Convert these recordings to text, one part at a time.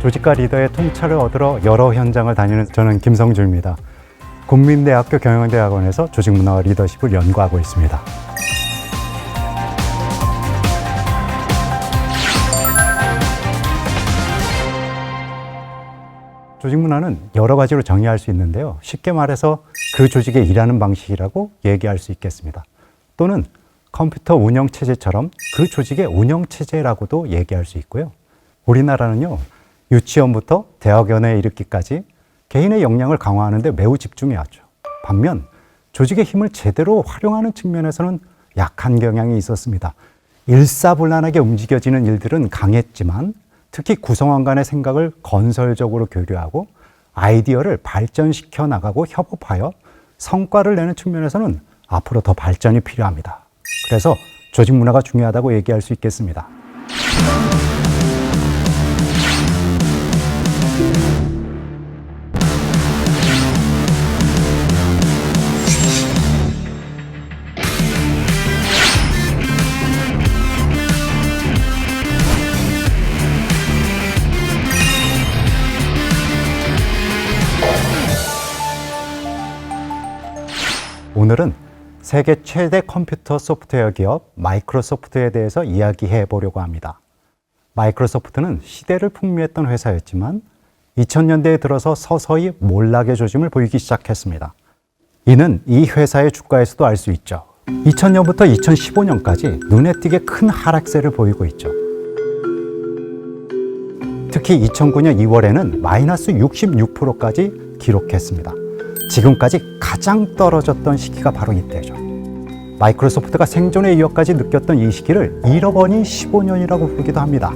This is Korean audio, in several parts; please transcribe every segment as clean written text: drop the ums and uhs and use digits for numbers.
조직과 리더의 통찰을 얻으러 여러 현장을 다니는 저는 김성주입니다. 국민대학교 경영대학원에서 조직문화와 리더십을 연구하고 있습니다. 조직문화는 여러 가지로 정의할 수 있는데요. 쉽게 말해서 그 조직의 일하는 방식이라고 얘기할 수 있겠습니다. 또는 컴퓨터 운영체제처럼 그 조직의 운영체제라고도 얘기할 수 있고요. 우리나라는요, 유치원부터 대학원에 이르기까지 개인의 역량을 강화하는 데 매우 집중해왔죠. 반면 조직의 힘을 제대로 활용하는 측면에서는 약한 경향이 있었습니다. 일사불란하게 움직여지는 일들은 강했지만 특히 구성원 간의 생각을 건설적으로 교류하고 아이디어를 발전시켜 나가고 협업하여 성과를 내는 측면에서는 앞으로 더 발전이 필요합니다. 그래서 조직 문화가 중요하다고 얘기할 수 있겠습니다. 오늘은 세계 최대 컴퓨터 소프트웨어 기업 마이크로소프트에 대해서 이야기해 보려고 합니다. 마이크로소프트는 시대를 풍미했던 회사였지만 2000년대에 들어서 서서히 몰락의 조짐을 보이기 시작했습니다. 이는 이 회사의 주가에서도 알 수 있죠. 2000년부터 2015년까지 눈에 띄게 큰 하락세를 보이고 있죠. 특히 2009년 2월에는 마이너스 66%까지 기록했습니다. 지금까지 가장 떨어졌던 시기가 바로 이때죠. 마이크로소프트가 생존의 위협까지 느꼈던 이 시기를 잃어버린 15년이라고 부르기도 합니다.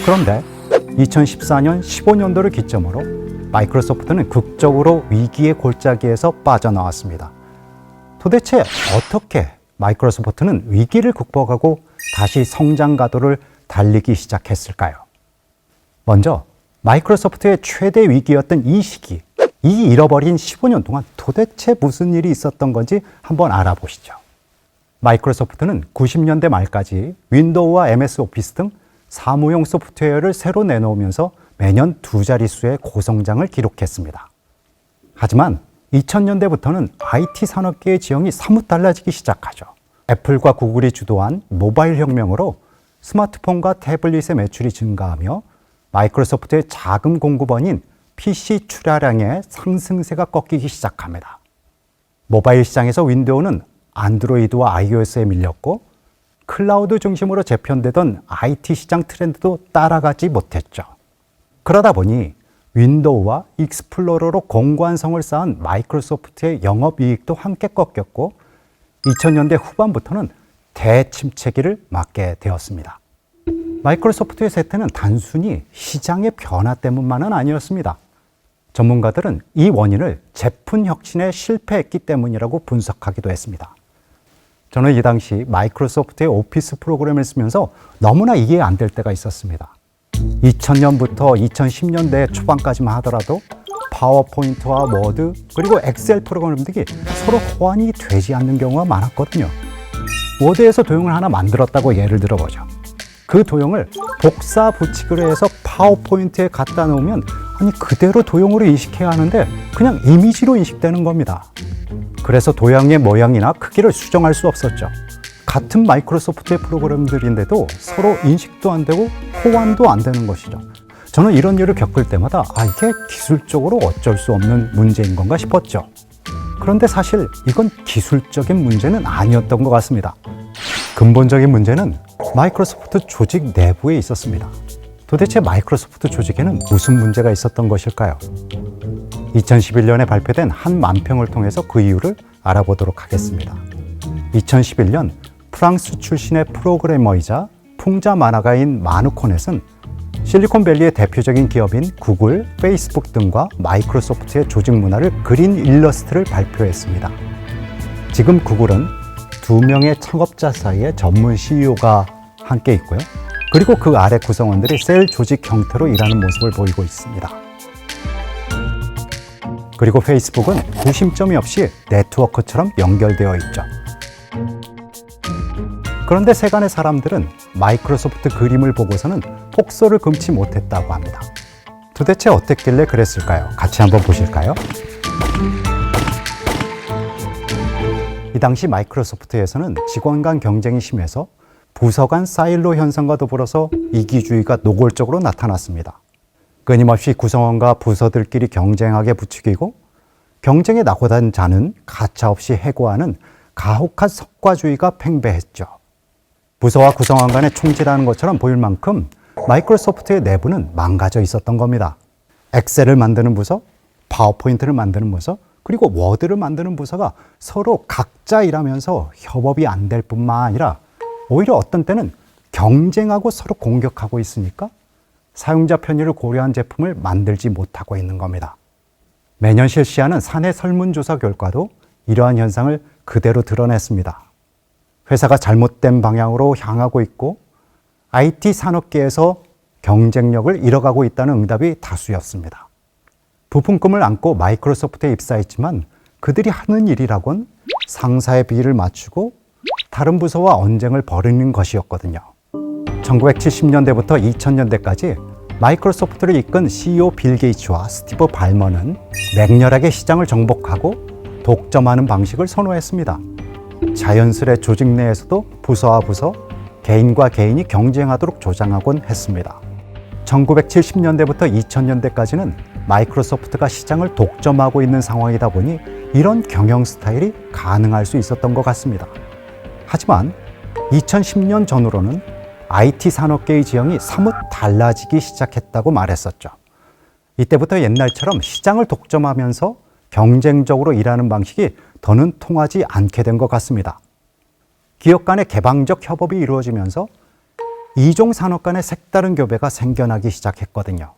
그런데 2014년 15년도를 기점으로 마이크로소프트는 극적으로 위기의 골짜기에서 빠져나왔습니다. 도대체 어떻게 마이크로소프트는 위기를 극복하고 다시 성장 가도를 달리기 시작했을까요? 먼저 마이크로소프트의 최대 위기였던 이 시기, 이 잃어버린 15년 동안 도대체 무슨 일이 있었던 건지 한번 알아보시죠. 마이크로소프트는 90년대 말까지 윈도우와 MS 오피스 등 사무용 소프트웨어를 새로 내놓으면서 매년 두 자릿수의 고성장을 기록했습니다. 하지만 2000년대부터는 IT 산업계의 지형이 사뭇 달라지기 시작하죠. 애플과 구글이 주도한 모바일 혁명으로 스마트폰과 태블릿의 매출이 증가하며 마이크로소프트의 자금 공급원인 PC 출하량의 상승세가 꺾이기 시작합니다. 모바일 시장에서 윈도우는 안드로이드와 iOS에 밀렸고 클라우드 중심으로 재편되던 IT 시장 트렌드도 따라가지 못했죠. 그러다 보니 윈도우와 익스플로러로 공관성을 쌓은 마이크로소프트의 영업이익도 함께 꺾였고 2000년대 후반부터는 대침체기를 맞게 되었습니다. 마이크로소프트의 쇠퇴는 단순히 시장의 변화 때문만은 아니었습니다. 전문가들은 이 원인을 제품 혁신에 실패했기 때문이라고 분석하기도 했습니다. 저는 이 당시 마이크로소프트의 오피스 프로그램을 쓰면서 너무나 이해 안 될 때가 있었습니다. 2000년부터 2010년대 초반까지만 하더라도 파워포인트와 워드 그리고 엑셀 프로그램들이 서로 호환이 되지 않는 경우가 많았거든요. 워드에서 도형을 하나 만들었다고 예를 들어보죠. 그 도형을 복사 붙이기로 해서 파워포인트에 갖다 놓으면 아니 그대로 도형으로 인식해야 하는데 그냥 이미지로 인식되는 겁니다. 그래서 도형의 모양이나 크기를 수정할 수 없었죠. 같은 마이크로소프트의 프로그램들인데도 서로 인식도 안 되고 호환도 안 되는 것이죠. 저는 이런 일을 겪을 때마다 이게 기술적으로 어쩔 수 없는 문제인 건가 싶었죠. 그런데 사실 이건 기술적인 문제는 아니었던 것 같습니다. 근본적인 문제는 마이크로소프트 조직 내부에 있었습니다. 도대체 마이크로소프트 조직에는 무슨 문제가 있었던 것일까요? 2011년에 발표된 한 만평을 통해서 그 이유를 알아보도록 하겠습니다. 2011년 프랑스 출신의 프로그래머이자 풍자 만화가인 마누 코넷은 실리콘밸리의 대표적인 기업인 구글, 페이스북 등과 마이크로소프트의 조직 문화를 그린 일러스트를 발표했습니다. 지금 구글은 두 명의 창업자 사이에 전문 CEO가 함께 있고요. 그리고 그 아래 구성원들이 셀 조직 형태로 일하는 모습을 보이고 있습니다. 그리고 페이스북은 구심점이 없이 네트워크처럼 연결되어 있죠. 그런데 세간의 사람들은 마이크로소프트 그림을 보고서는 폭소를 금치 못했다고 합니다. 도대체 어땠길래 그랬을까요? 같이 한번 보실까요? 이 당시 마이크로소프트에서는 직원 간 경쟁이 심해서 부서 간 사일로 현상과 더불어서 이기주의가 노골적으로 나타났습니다. 끊임없이 구성원과 부서들끼리 경쟁하게 부추기고 경쟁에 낙오된 자는 가차없이 해고하는 가혹한 성과주의가 팽배했죠. 부서와 구성원 간의 총질하는 것처럼 보일 만큼 마이크로소프트의 내부는 망가져 있었던 겁니다. 엑셀을 만드는 부서, 파워포인트를 만드는 부서, 그리고 워드를 만드는 부서가 서로 각자 일하면서 협업이 안 될 뿐만 아니라 오히려 어떤 때는 경쟁하고 서로 공격하고 있으니까 사용자 편의를 고려한 제품을 만들지 못하고 있는 겁니다. 매년 실시하는 사내 설문조사 결과도 이러한 현상을 그대로 드러냈습니다. 회사가 잘못된 방향으로 향하고 있고 IT 산업계에서 경쟁력을 잃어가고 있다는 응답이 다수였습니다. 부품금을 안고 마이크로소프트에 입사했지만 그들이 하는 일이라곤 상사의 비위를 맞추고 다른 부서와 언쟁을 벌이는 것이었거든요. 1970년대부터 2000년대까지 마이크로소프트를 이끈 CEO 빌 게이츠와 스티브 발머는 맹렬하게 시장을 정복하고 독점하는 방식을 선호했습니다. 자연스레 조직 내에서도 부서와 부서, 개인과 개인이 경쟁하도록 조장하곤 했습니다. 1970년대부터 2000년대까지는 마이크로소프트가 시장을 독점하고 있는 상황이다 보니 이런 경영 스타일이 가능할 수 있었던 것 같습니다. 하지만 2010년 전후로는 IT 산업계의 지형이 사뭇 달라지기 시작했다고 말했었죠. 이때부터 옛날처럼 시장을 독점하면서 경쟁적으로 일하는 방식이 더는 통하지 않게 된 것 같습니다. 기업 간의 개방적 협업이 이루어지면서 이종 산업 간의 색다른 교배가 생겨나기 시작했거든요.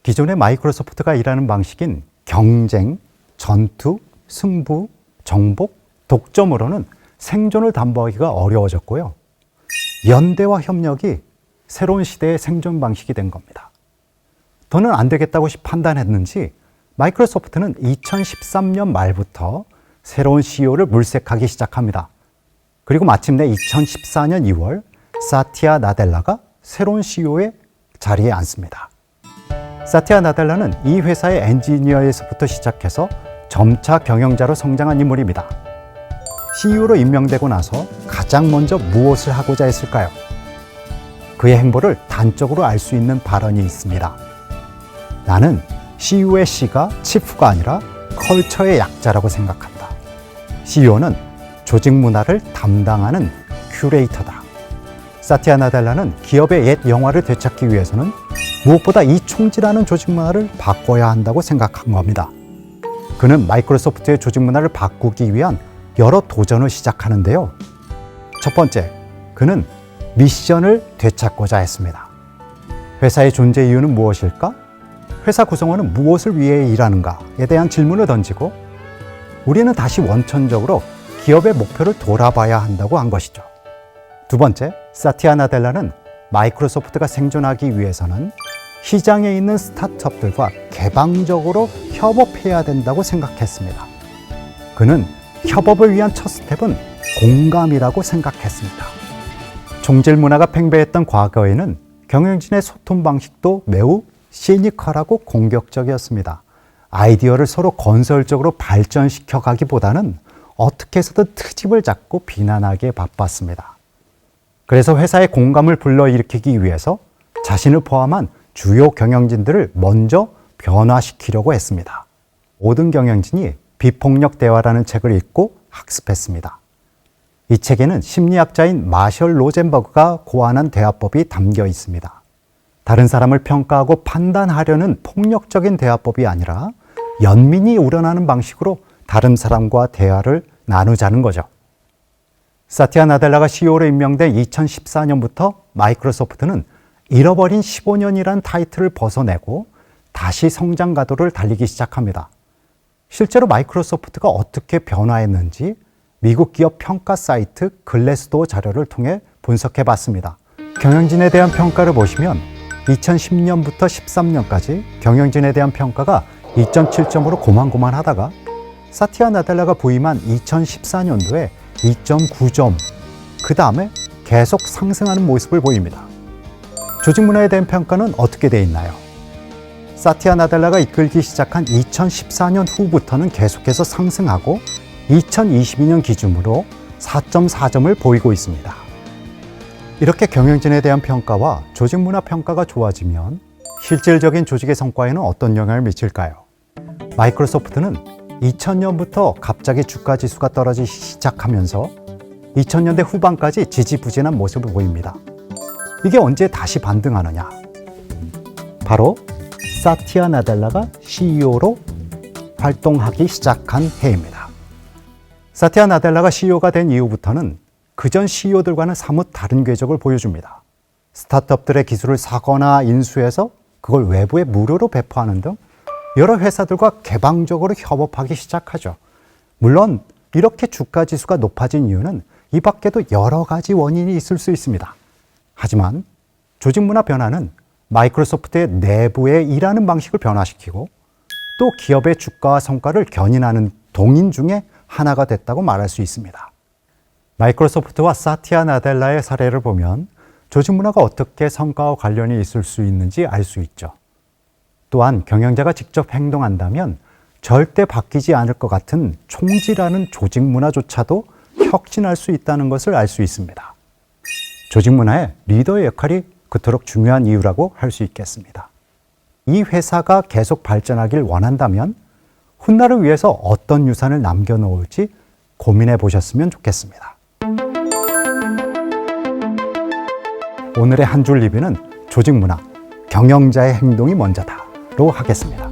기존의 마이크로소프트가 일하는 방식인 경쟁, 전투, 승부, 정복, 독점으로는 생존을 담보하기가 어려워졌고요. 연대와 협력이 새로운 시대의 생존 방식이 된 겁니다. 더는 안 되겠다고 판단했는지 마이크로소프트는 2013년 말부터 새로운 CEO를 물색하기 시작합니다. 그리고 마침내 2014년 2월 사티아 나델라가 새로운 CEO의 자리에 앉습니다. 사티아 나델라는 이 회사의 엔지니어에서부터 시작해서 점차 경영자로 성장한 인물입니다. CEO로 임명되고 나서 가장 먼저 무엇을 하고자 했을까요? 그의 행보를 단적으로 알 수 있는 발언이 있습니다. 나는 CEO의 C가 치프가 아니라 컬처의 약자라고 생각한다. CEO는 조직 문화를 담당하는 큐레이터다. 사티아 나델라는 기업의 옛 영화를 되찾기 위해서는 무엇보다 이 총질하는 조직 문화를 바꿔야 한다고 생각한 겁니다. 그는 마이크로소프트의 조직 문화를 바꾸기 위한 여러 도전을 시작하는데요. 첫 번째, 그는 미션을 되찾고자 했습니다. 회사의 존재 이유는 무엇일까? 회사 구성원은 무엇을 위해 일하는가에 대한 질문을 던지고 우리는 다시 원천적으로 기업의 목표를 돌아봐야 한다고 한 것이죠. 두 번째, 사티아 나델라는 마이크로소프트가 생존하기 위해서는 시장에 있는 스타트업들과 개방적으로 협업해야 된다고 생각했습니다. 그는 협업을 위한 첫 스텝은 공감이라고 생각했습니다. 종질 문화가 팽배했던 과거에는 경영진의 소통 방식도 매우 시니컬하고 공격적이었습니다. 아이디어를 서로 건설적으로 발전시켜 가기보다는 어떻게 해서든 트집을 잡고 비난하기에 바빴습니다. 그래서 회사의 공감을 불러일으키기 위해서 자신을 포함한 주요 경영진들을 먼저 변화시키려고 했습니다. 모든 경영진이 비폭력 대화라는 책을 읽고 학습했습니다. 이 책에는 심리학자인 마셜 로젠버그가 고안한 대화법이 담겨 있습니다. 다른 사람을 평가하고 판단하려는 폭력적인 대화법이 아니라 연민이 우러나는 방식으로 다른 사람과 대화를 나누자는 거죠. 사티아 나델라가 CEO로 임명된 2014년부터 마이크로소프트는 잃어버린 15년이란 타이틀을 벗어내고 다시 성장 가도를 달리기 시작합니다. 실제로 마이크로소프트가 어떻게 변화했는지 미국 기업 평가 사이트 글래스도어 자료를 통해 분석해 봤습니다. 경영진에 대한 평가를 보시면 2010년부터 13년까지 경영진에 대한 평가가 2.7점으로 고만고만하다가 사티아 나델라가 부임한 2014년도에 2.9점, 그 다음에 계속 상승하는 모습을 보입니다. 조직 문화에 대한 평가는 어떻게 돼 있나요? 사티아 나델라가 이끌기 시작한 2014년 후부터는 계속해서 상승하고 2022년 기준으로 4.4점을 보이고 있습니다. 이렇게 경영진에 대한 평가와 조직 문화 평가가 좋아지면 실질적인 조직의 성과에는 어떤 영향을 미칠까요? 마이크로소프트는 2000년부터 갑자기 주가 지수가 떨어지기 시작하면서 2000년대 후반까지 지지부진한 모습을 보입니다. 이게 언제 다시 반등하느냐? 바로 사티아 나델라가 CEO로 활동하기 시작한 해입니다. 사티아 나델라가 CEO가 된 이후부터는 그전 CEO들과는 사뭇 다른 궤적을 보여줍니다. 스타트업들의 기술을 사거나 인수해서 그걸 외부에 무료로 배포하는 등 여러 회사들과 개방적으로 협업하기 시작하죠. 물론 이렇게 주가 지수가 높아진 이유는 이 밖에도 여러 가지 원인이 있을 수 있습니다. 하지만 조직 문화 변화는 마이크로소프트의 내부의 일하는 방식을 변화시키고 또 기업의 주가와 성과를 견인하는 동인 중에 하나가 됐다고 말할 수 있습니다. 마이크로소프트와 사티아 나델라의 사례를 보면 조직 문화가 어떻게 성과와 관련이 있을 수 있는지 알 수 있죠. 또한 경영자가 직접 행동한다면 절대 바뀌지 않을 것 같은 총질하는 조직 문화조차도 혁신할 수 있다는 것을 알 수 있습니다. 조직 문화의 리더의 역할이 그토록 중요한 이유라고 할 수 있겠습니다. 이 회사가 계속 발전하길 원한다면 훗날을 위해서 어떤 유산을 남겨놓을지 고민해 보셨으면 좋겠습니다. 오늘의 한 줄 리뷰는 조직 문화, 경영자의 행동이 먼저다로 하겠습니다.